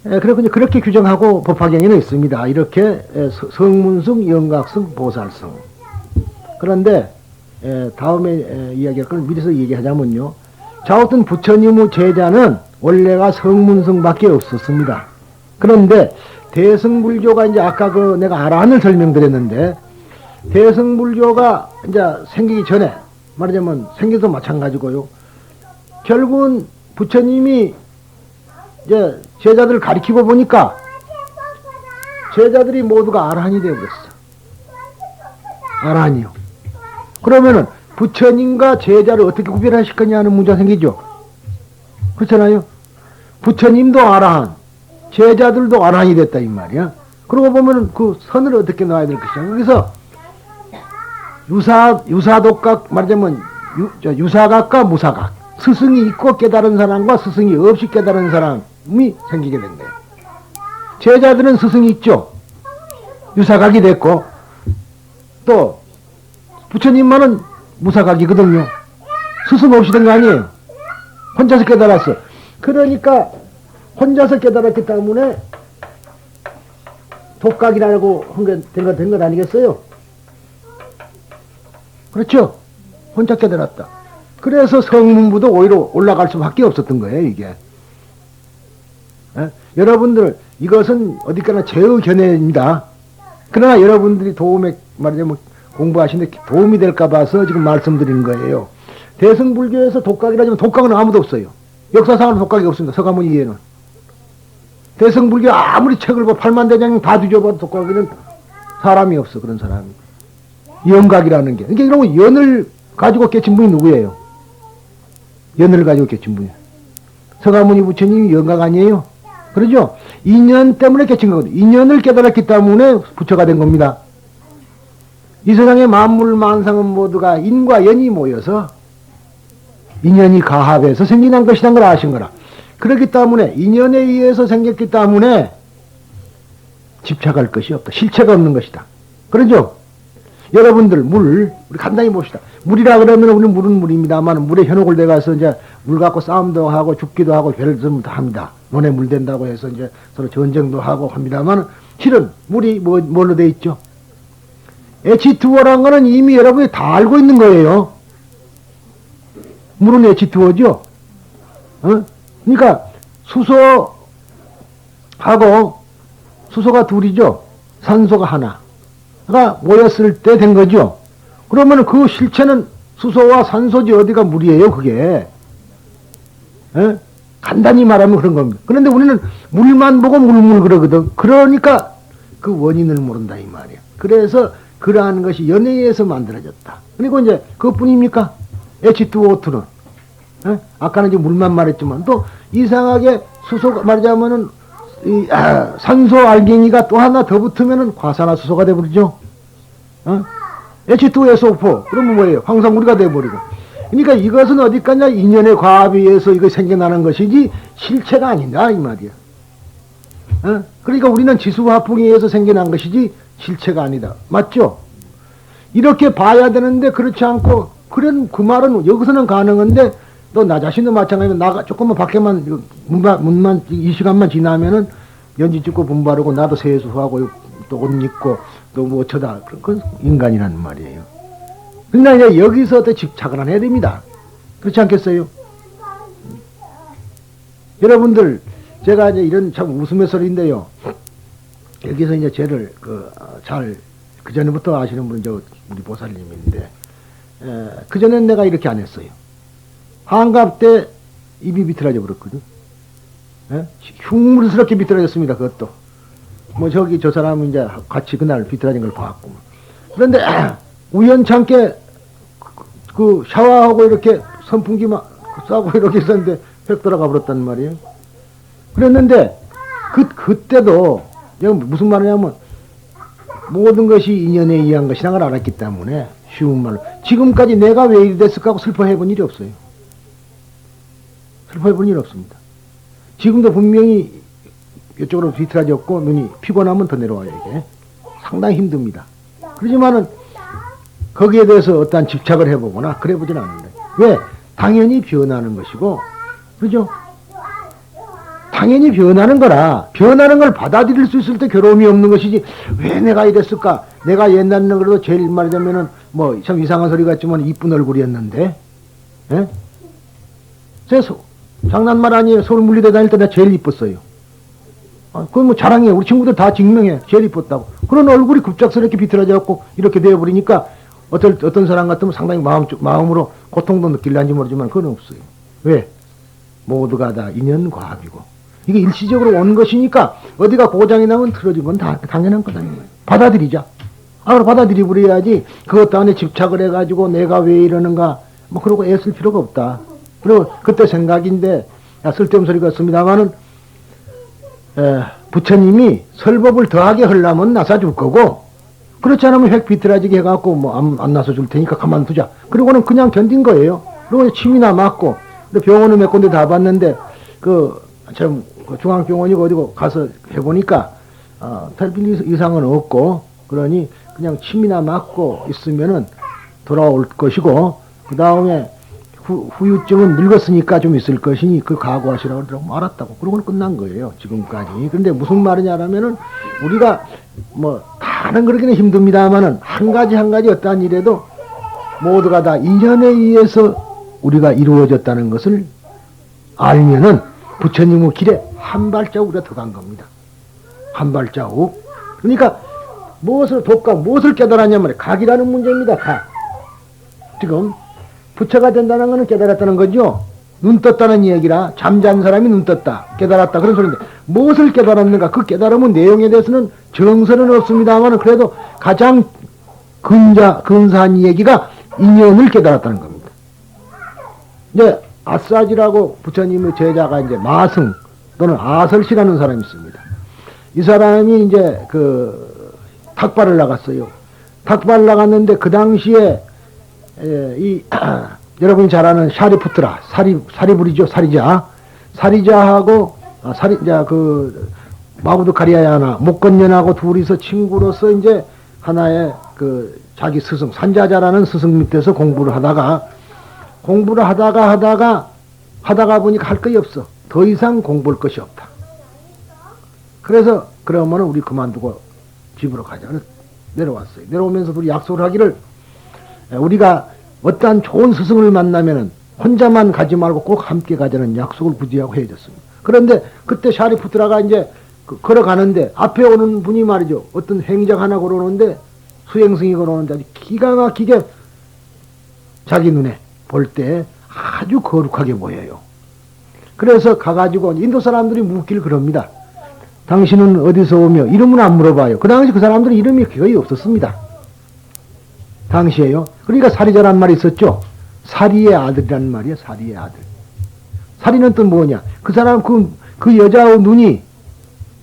그리고 이제 그렇게 규정하고 법화경에는 있습니다. 이렇게 성문승, 영각승, 보살승. 그런데 다음에 이야기할 걸 미리서 얘기하자면요. 자, 어떤 부처님의 제자는 원래가 성문승밖에 없었습니다. 그런데 대승불교가 이제 아까 내가 아라한을 설명드렸는데 대승불교가 이제 생기기 전에 말하자면 생겨도 마찬가지고요. 결국은 부처님이 이제 제자들을 가리키고 보니까 제자들이 모두가 아라한이 되어버렸어. 아라한이요. 그러면은 부처님과 제자를 어떻게 구별하실 거냐 하는 문제가 생기죠. 그렇잖아요. 부처님도 아라한, 제자들도 아라한이 됐다 이 말이야. 그러고 보면은 그 선을 어떻게 놔야 될 것이냐. 그래서 유사독각 말하자면 유사각과 무사각, 스승이 있고 깨달은 사람과 스승이 없이 깨달은 사람이 생기게 된 거예요. 제자들은 스승이 있죠. 유사각이 됐고 또 부처님만은 무사각이거든요. 스승 없이 된 거 아니에요. 혼자서 깨달았어. 그러니까 혼자서 깨달았기 때문에 독각이라고 된 것 아니겠어요? 그렇죠? 혼자 깨달았다. 그래서 성문부도 오히려 올라갈 수밖에 없었던 거예요, 이게. 에? 여러분들, 이것은 어디까나 제의 견해입니다. 그러나 여러분들이 도움에, 말하자면 공부하시는데 도움이 될까 봐서 지금 말씀드리는 거예요. 대승불교에서 독각이라지만 독각은 아무도 없어요. 역사상으로 독각이 없습니다. 서가모니 이해는. 대승불교 아무리 책을 봐, 팔만대장 다 뒤져봐도 독각에는 사람이 없어, 그런 사람이. 연각이라는 게. 그러니까 이런 거 연을 가지고 깨친 분이 누구예요? 연을 가지고 깨친 분이. 서가모니 부처님이 연각 아니에요? 그러죠? 인연 때문에 깨친 거거든요. 인연을 깨달았기 때문에 부처가 된 겁니다. 이 세상의 만물 만상은 모두가 인과 연이 모여서 인연이 가합해서 생겨난 것이란 걸 아신 거라. 그렇기 때문에 인연에 의해서 생겼기 때문에 집착할 것이 없다. 실체가 없는 것이다. 그러죠? 여러분들 우리 간단히 봅시다. 물이라 그러면 우리는 물은 물입니다만 물에 현혹을 내가서 이제 물 갖고 싸움도 하고 죽기도 하고 별점 다 합니다. 논에 물 된다고 해서 이제 서로 전쟁도 하고 합니다만 실은 물이 뭘로 돼 있죠? H2O란 거는 이미 여러분이 다 알고 있는 거예요. 물은 H2O죠? 그러니까 수소가 둘이죠? 산소가 하나가 모였을 때 된 거죠? 그러면 그 실체는 수소와 산소지 어디가 물이에요, 그게. 간단히 말하면 그런 겁니다. 그런데 우리는 물만 보고 물물 그러거든. 그러니까 그 원인을 모른다, 이 말이야. 그래서 그러한 것이 연애에서 만들어졌다. 그리고 이제 그것뿐입니까? H2O2는. 아까는 이제 물만 말했지만 또 이상하게 수소가 말하자면은 산소 알갱이가 또 하나 더 붙으면은 과산화수소가 돼버리죠. H2SO4 그러면 뭐예요? 황산물이가 돼버리고. 그러니까 이것은 어디까지나 인연의 과합에 의해서 이거 생겨나는 것이지 실체가 아니다, 이 말이야. 그러니까 우리는 지수화풍에 의해서 생겨난 것이지 실체가 아니다. 맞죠? 이렇게 봐야 되는데 그렇지 않고 그런 그 말은 여기서는 가능한데 또 나 자신도 마찬가지로 나가 조금만 밖에만 문만 이 시간만 지나면은 연지 찍고 분바르고 나도 세수하고 또 옷 입고 또 뭐 어쩌다 그건 인간이라는 말이에요. 그러니까 이제 여기서 또 집착을 안 해야 됩니다. 그렇지 않겠어요? 여러분들 제가 이제 이런 참 웃음의 소리인데요. 여기서 이제 죄를 그 전에부터 아시는 분은 우리 보살님인데 그 전엔 내가 이렇게 안 했어요. 한갑 때 입이 비틀어져 버렸거든. 흉물스럽게 비틀어졌습니다. 그것도. 뭐 저 사람은 이제 같이 그날 비틀어진 걸 봤고. 그런데 우연찮게 그 샤워하고 이렇게 선풍기 막 쏴고 이렇게 있었는데 획 돌아가 버렸단 말이에요. 그랬는데 그때도 내가 무슨 말이냐면 모든 것이 인연에 의한 것이라는 걸 알았기 때문에 쉬운 말로 지금까지 내가 왜 이리 됐을까 하고 슬퍼해 본 일이 없어요. 슬퍼해 본 일이 없습니다. 지금도 분명히 이쪽으로 비틀어졌고 눈이 피곤하면 더 내려와요. 이게 상당히 힘듭니다. 그렇지만은 거기에 대해서 어떠한 집착을 해보거나 그래 보진 않는데 왜? 당연히 변하는 것이고 그죠? 당연히 변하는 거라 변하는 걸 받아들일 수 있을 때 괴로움이 없는 것이지 왜 내가 이랬을까? 내가 옛날에는 그래도 제일 말하자면은 뭐 참 이상한 소리 같지만 이쁜 얼굴이었는데 예? 제 장난말 아니에요. 서울 물리대 다닐 때 내가 제일 이뻤어요. 그건 뭐 자랑이에요. 우리 친구들 다 증명해. 제일 이뻤다고. 그런 얼굴이 급작스럽게 비틀어져갖고 이렇게 되어버리니까 어떤 사람 같으면 상당히 마음으로 고통도 느낄는지 모르지만 그건 없어요. 왜? 모두가 다 인연 과합이고 이게 일시적으로 온 것이니까 어디가 고장이 나면 틀어진 건 다 당연한 거다. 받아들이자. 그걸 받아들이버려야지 그것 안에 집착을 해가지고 내가 왜 이러는가 뭐 그러고 애쓸 필요가 없다. 그리고 그때 생각인데 쓸데없는 소리 같습니다만은 부처님이 설법을 더하게 하려면 나서줄 거고 그렇지 않으면 획 비틀어지게 해갖고 뭐 안 나서줄 테니까 가만두자. 그리고는 그냥 견딘 거예요. 그리고 침이나 맞고 병원을 몇 군데 다 봤는데 그 중앙병원이고 어디고 가서 해보니까 별 이상은 없고 그러니 그냥 침이나 맞고 있으면은 돌아올 것이고 그 다음에 후유증은 늙었으니까 좀 있을 것이니 그 각오하시라고 그러더라고. 알았다고. 그러고는 끝난 거예요. 지금까지. 그런데 무슨 말이냐라면은 우리가 뭐 다는 그러기는 힘듭니다만은 한 가지 어떠한 일에도 모두가 다 인연에 의해서 우리가 이루어졌다는 것을 알면은 부처님의 길에 한 발자국 우리가 더 간 겁니다. 한 발자국. 그러니까 무엇을 돕고 무엇을 깨달았냐 말이에요. 각이라는 문제입니다. 각. 지금 부처가 된다는 것은 깨달았다는 거죠. 눈 떴다는 얘기라 잠잔 사람이 눈 떴다 깨달았다 그런 소리인데 무엇을 깨달았는가 그 깨달음의 내용에 대해서는 정설은 없습니다만 그래도 가장 근사한 얘기가 인연을 깨달았다는 겁니다. 이제 아싸지라고 부처님의 제자가 이제 마승 또는 아설씨라는 사람이 있습니다. 이 사람이 이제 탁발을 나갔어요. 탁발을 나갔는데 그 당시에 여러분이 잘 아는 샤리푸트라, 사리불이죠, 사리자하고, 마구드 카리아야나, 목건년하고 둘이서 친구로서 이제 하나의 자기 스승, 산자자라는 스승 밑에서 공부를 하다가 보니까 할 것이 없어. 더 이상 공부할 것이 없다. 그래서, 그러면 우리 그만두고 집으로 가자. 그래서 내려왔어요. 내려오면서 둘이 약속을 하기를, 우리가 어떠한 좋은 스승을 만나면은 혼자만 가지 말고 꼭 함께 가자는 약속을 부지하고 헤어졌습니다. 그런데 그때 샤리푸트라가 이제 걸어가는데 앞에 오는 분이 말이죠. 어떤 행적 하나 걸어오는데 수행승이 걸어오는데 아주 기가 막히게 자기 눈에 볼 때 아주 거룩하게 보여요. 그래서 가가지고 인도 사람들이 묻기를 그럽니다. 당신은 어디서 오며 이름은 안 물어봐요. 그 당시 그 사람들은 이름이 거의 없었습니다. 당시에요. 그러니까 사리자란 말이 있었죠. 사리의 아들이라는 말이에요. 사리의 아들. 사리는 또 뭐냐? 그 사람 그 여자의 눈이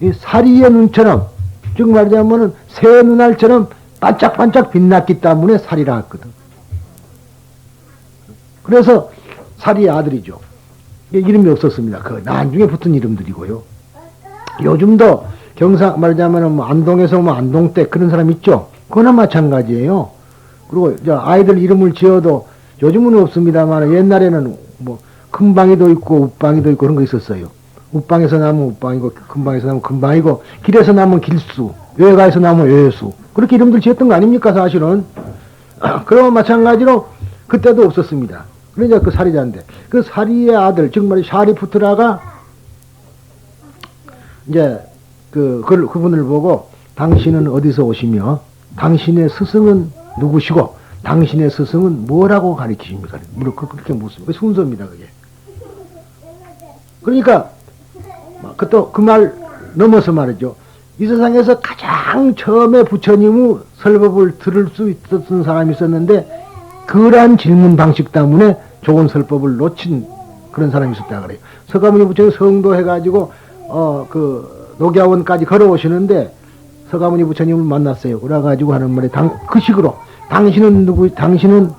이 사리의 눈처럼 즉 말하자면은 새 눈알처럼 반짝반짝 빛났기 때문에 사리라 했거든. 그래서 사리의 아들이죠. 이름이 없었습니다. 그 나중에 붙은 이름들이고요. 요즘도 경상 말하자면은 뭐 안동에서 뭐 안동댁 그런 사람 있죠. 그거나 마찬가지예요. 그리고 아이들 이름을 지어도 요즘은 없습니다만 옛날에는 뭐 큰방이도 있고 웃방이도 있고 그런 거 있었어요. 웃방에서 나면 웃방이고 큰방에서 나면 큰방이고 길에서 나면 길수, 외가에서 나면 외수 그렇게 이름들 지었던 거 아닙니까 사실은. 그러고 마찬가지로 그때도 없었습니다. 그러니까 그 사리자인데 그 사리의 아들 즉 말이 샤리푸트라가 이제 그분을 보고 당신은 어디서 오시며 당신의 스승은 누구시고 당신의 스승은 뭐라고 가르치십니까? 그렇게 묻습니다. 그 순서입니다. 그게. 그러니까 그 말 넘어서 말이죠. 이 세상에서 가장 처음에 부처님의 설법을 들을 수 있었던 사람이 있었는데 그러한 질문 방식 때문에 좋은 설법을 놓친 그런 사람이 있었다 그래요. 서가모니 부처님 성도 해가지고 녹야원까지 걸어오시는데 서가모니 부처님을 만났어요. 그래가지고 하는 말이 그 식으로 당신은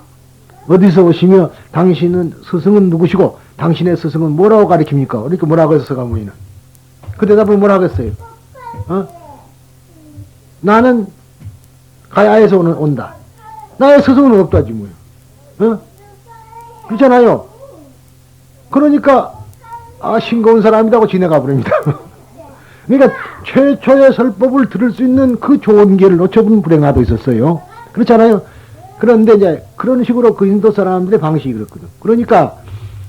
어디서 오시며 당신은 스승은 누구시고 당신의 스승은 뭐라고 가르칩니까? 그러니까 뭐라고 해서 서가모니는 그 대답을 뭐라고 했어요? 나는 가야에서 온다. 나의 스승은 없다지 뭐요. 그렇잖아요. 그러니까 싱거운 사람이라고 지내가 버립니다. 그러니까 최초의 설법을 들을 수 있는 그 좋은 기회를 놓쳐본 불행아도 있었어요. 그렇잖아요. 그런데 이제 그런 식으로 그 인도 사람들의 방식이 그렇거든. 그러니까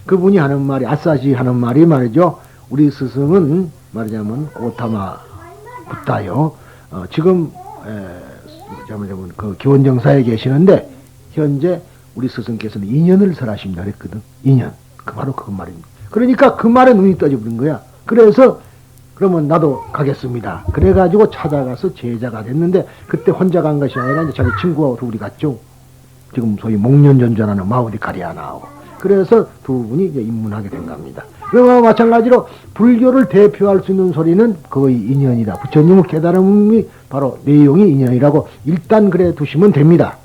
그분이 하는 말이 아싸시 하는 말이 말이죠. 우리 스승은 말하자면 오타마 붓다요. 지금 그 기원정사에 계시는데 현재 우리 스승께서는 2년을 설하십니다 그랬거든. 2년. 바로 그 말입니다. 그러니까 그 말에 눈이 떠져버린 거야. 그래서 그러면 나도 가겠습니다. 그래가지고 찾아가서 제자가 됐는데 그때 혼자 간 것이 아니라 이제 자기 친구하고 둘이 갔죠. 지금 소위 목련전전하는 마우디 카리아나하고. 그래서 두 분이 이제 입문하게 된 겁니다. 그와 마찬가지로 불교를 대표할 수 있는 소리는 거의 인연이다. 부처님의 깨달음이 바로 내용이 인연이라고 일단 그래 두시면 됩니다.